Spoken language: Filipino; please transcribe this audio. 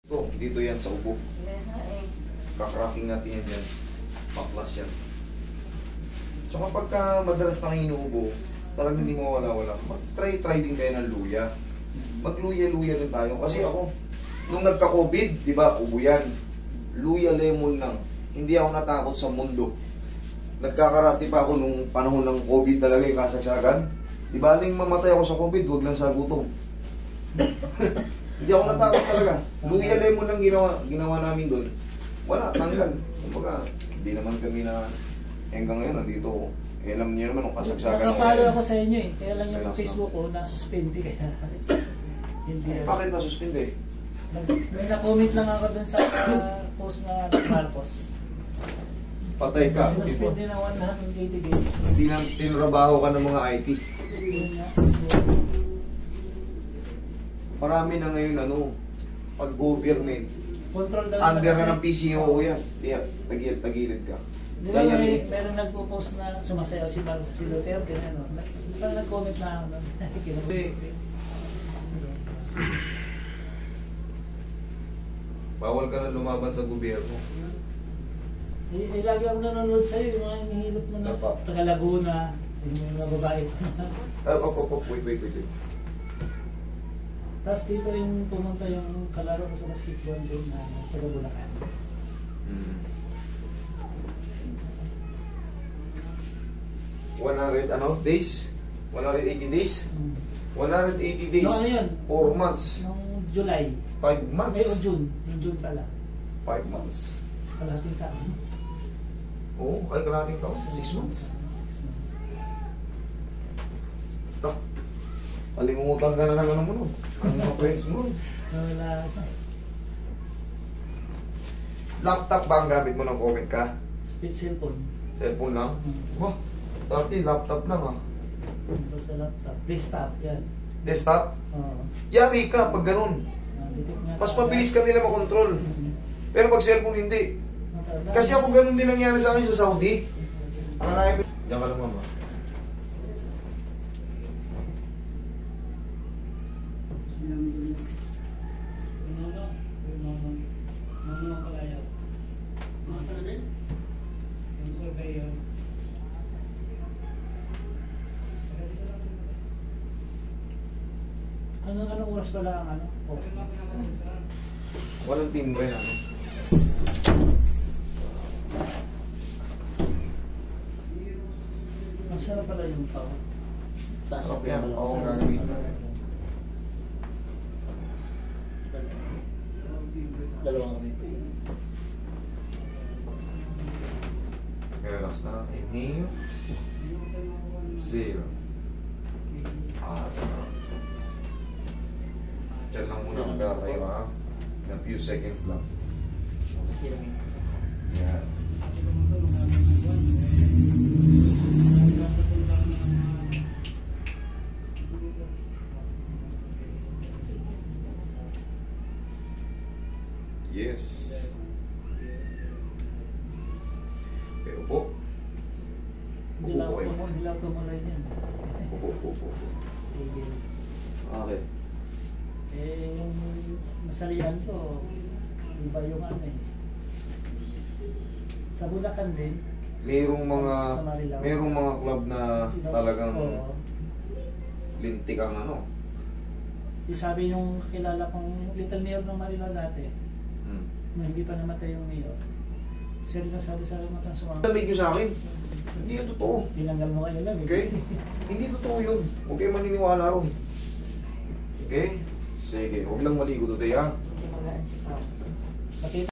Dito yan sa ubo. Kakracking natin yan dyan. Paklas yan. Tsaka pagka madalas nang inuubo, talagang hindi mo wala-wala. Mag-try din kayo ng luya. Magluya-luya rin tayo. Kasi ako, nung nagka-COVID, di ba, ubo yan. Luya lemon lang. Hindi ako natakot sa mundo. Nagkakarati pa ako nung panahon ng COVID talaga yung kasagsagan. Di ba, aling mamatay ako sa COVID, wag lang sa gutom. Hindi ako natakot talaga. Luya lemon lang ginawa namin doon. Wala, tanggal. Kumbaga, hindi naman kami na hanggang ngayon, nandito ako. Eh, alam niyo naman, kung kasagsagan na nakapalo ako sa inyo eh. Kaya lang yung Facebook ko, nasuspindi kaya. Hindi. Bakit nasuspindi? May na-comment lang ako dun sa post na Marcos. Patay ka. Sinuspindi na 180 days. Hindi na tinrabaho ka ng mga IT. Marami na ngayon, pag-government. Control daw Under ka ng PCO yan. Tagilid ka. Di ba meron nagpo-post na sumasayaw si Duterte, ano? Parang nag-comment na ako nun. Bawal ka na lumaban sa gobyerno. Lagi ako nanonood sa'yo, yung mga hinihilot mo na taga Laguna, yung mga babae ko na. Wait. Tapos dito yung pumunta yung kalaro ko sa basketball din na taga Bulacan. 100 days? 180 days? 180 days. No, ano yun? 4 months. Noong July. 5 months. Ay, o June. Yung June pala. 5 months. Kalahating taon. Oo, ay kalahating taon. 6 months. 6 months. Kalimutan ka na ng ano mo nun. Ang mga friends mo. Wala. Laptop ba ang gamit mo ng COVID ka? Speed cellphone. Cellphone lang? Wah, dati laptop lang ah. Ito sa laptop. Desktop yan. Desktop? Oo. Yari ka pag ganun. Mas mabilis ka nila makontrol. Pero pag cellphone hindi. Kasi ako ganun din nangyari sa akin sa Saudi. Diyan ka lang mama. Anong oras pala ang ano? Oh. Walang timbre na. Masarap pala yung pao. Sarap yan. Oo, gagawin. Dalawang kami. Relax na. Inhale. Exhale. Awesome. Diyan lang muna magkakayo ha. A few seconds lang. Yan. Yes. Okay, upo. Upo po kayo. Hindi lang tumulay yan. Upo. Sige. Okay. Yung nasalihan ko, iba yung ano eh. Sa Bulacan din. Merong mga club na talagang lintik ang ano. Sabi yung kilala kong Little Mayor ng Marilao dati, na hindi pa namatay yung mayor. Sir, nasabi sa akin matang sumama. Sabi nyo sa akin, hindi yun totoo. Tinanggal mo kayo lang. Okay? Hindi totoo yun. Huwag kayo maniniwala ron. Okay? Sige, huwag lang maligo today ha. Nakita